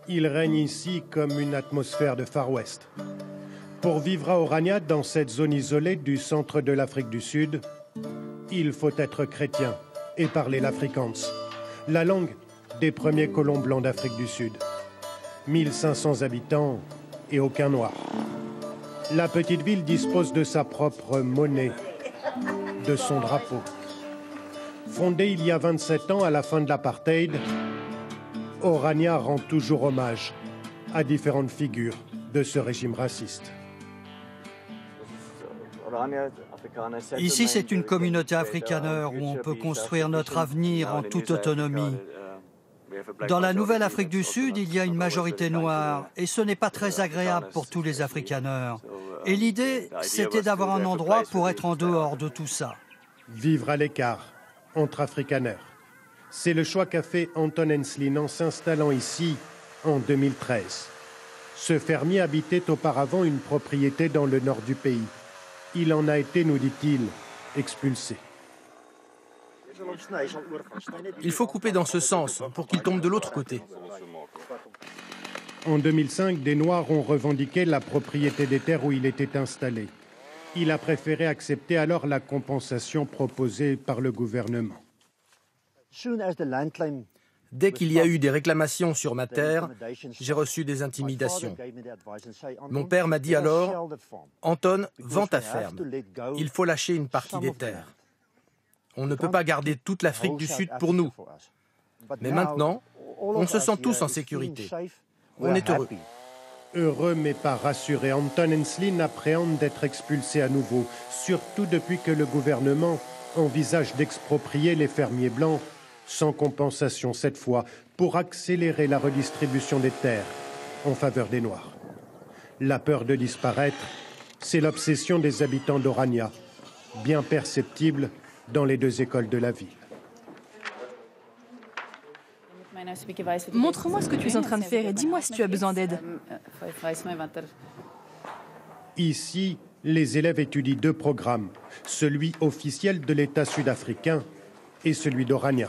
Il règne ici comme une atmosphère de Far West. Pour vivre à Orania, dans cette zone isolée du centre de l'Afrique du Sud, il faut être chrétien et parler l'Afrikaans, la langue des premiers colons blancs d'Afrique du Sud. 1500 habitants et aucun noir. La petite ville dispose de sa propre monnaie, de son drapeau. Fondée il y a 27 ans à la fin de l'apartheid, Orania rend toujours hommage à différentes figures de ce régime raciste. Ici, c'est une communauté afrikaneur où on peut construire notre avenir en toute autonomie. Dans la Nouvelle-Afrique du Sud, il y a une majorité noire et ce n'est pas très agréable pour tous les afrikaneurs. Et l'idée, c'était d'avoir un endroit pour être en dehors de tout ça. Vivre à l'écart entre afrikaners. C'est le choix qu'a fait Anton Enslin en s'installant ici en 2013. Ce fermier habitait auparavant une propriété dans le nord du pays. Il en a été, nous dit-il, expulsé. Il faut couper dans ce sens pour qu'il tombe de l'autre côté. En 2005, des Noirs ont revendiqué la propriété des terres où il était installé. Il a préféré accepter alors la compensation proposée par le gouvernement. Dès qu'il y a eu des réclamations sur ma terre, j'ai reçu des intimidations. Mon père m'a dit alors, « Anton, vends ta ferme. Il faut lâcher une partie des terres. On ne peut pas garder toute l'Afrique du Sud pour nous. Mais maintenant, on se sent tous en sécurité. On est heureux. » Heureux mais pas rassuré, Anton Enslin appréhende d'être expulsé à nouveau, surtout depuis que le gouvernement envisage d'exproprier les fermiers blancs, sans compensation cette fois, pour accélérer la redistribution des terres en faveur des Noirs. La peur de disparaître, c'est l'obsession des habitants d'Orania, bien perceptible dans les deux écoles de la ville. Montre-moi ce que tu es en train de faire et dis-moi si tu as besoin d'aide. Ici, les élèves étudient deux programmes, celui officiel de l'État sud-africain et celui d'Orania.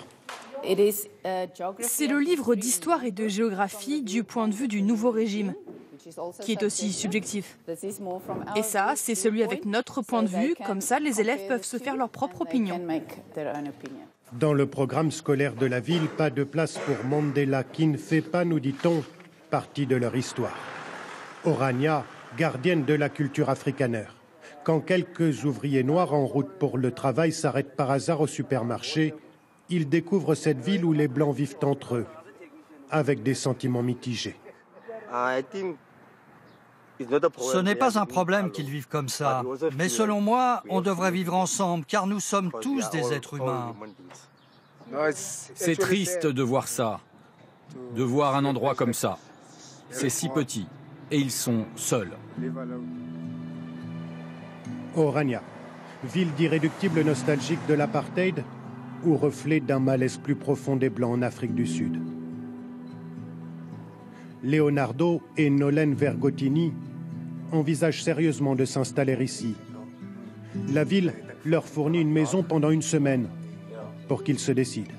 C'est le livre d'histoire et de géographie du point de vue du nouveau régime, qui est aussi subjectif. Et ça, c'est celui avec notre point de vue, comme ça les élèves peuvent se faire leur propre opinion. Dans le programme scolaire de la ville, pas de place pour Mandela, qui ne fait pas, nous dit-on, partie de leur histoire. Orania, gardienne de la culture afrikaneur. Quand quelques ouvriers noirs en route pour le travail s'arrêtent par hasard au supermarché, ils découvrent cette ville où les Blancs vivent entre eux, avec des sentiments mitigés. Ce n'est pas un problème qu'ils vivent comme ça, mais selon moi, on devrait vivre ensemble, car nous sommes tous des êtres humains. C'est triste de voir ça, de voir un endroit comme ça. C'est si petit, et ils sont seuls. Orania, ville d'irréductible nostalgique de l'apartheid, ou reflet d'un malaise plus profond des Blancs en Afrique du Sud. Leonardo et Nolène Vergottini envisagent sérieusement de s'installer ici. La ville leur fournit une maison pendant une semaine pour qu'ils se décident.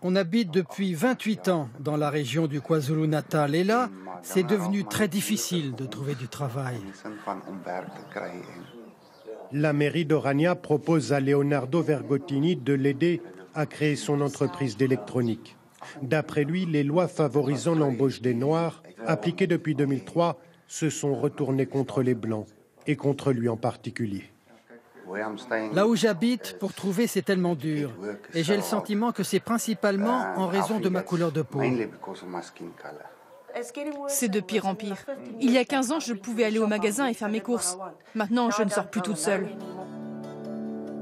On habite depuis 28 ans dans la région du KwaZulu-Natal et là, c'est devenu très difficile de trouver du travail. La mairie d'Orania propose à Leonardo Vergottini de l'aider à créer son entreprise d'électronique. D'après lui, les lois favorisant l'embauche des Noirs, appliquées depuis 2003, se sont retournées contre les Blancs, et contre lui en particulier. Là où j'habite, pour trouver, c'est tellement dur. Et j'ai le sentiment que c'est principalement en raison de ma couleur de peau. C'est de pire en pire. Il y a 15 ans, je pouvais aller au magasin et faire mes courses. Maintenant, je ne sors plus toute seule.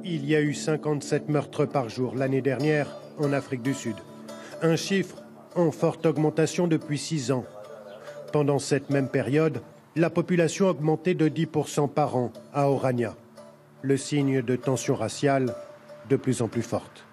Il y a eu 57 meurtres par jour l'année dernière en Afrique du Sud. Un chiffre en forte augmentation depuis 6 ans. Pendant cette même période, la population a augmenté de 10% par an à Orania. Le signe de tensions raciales de plus en plus fortes.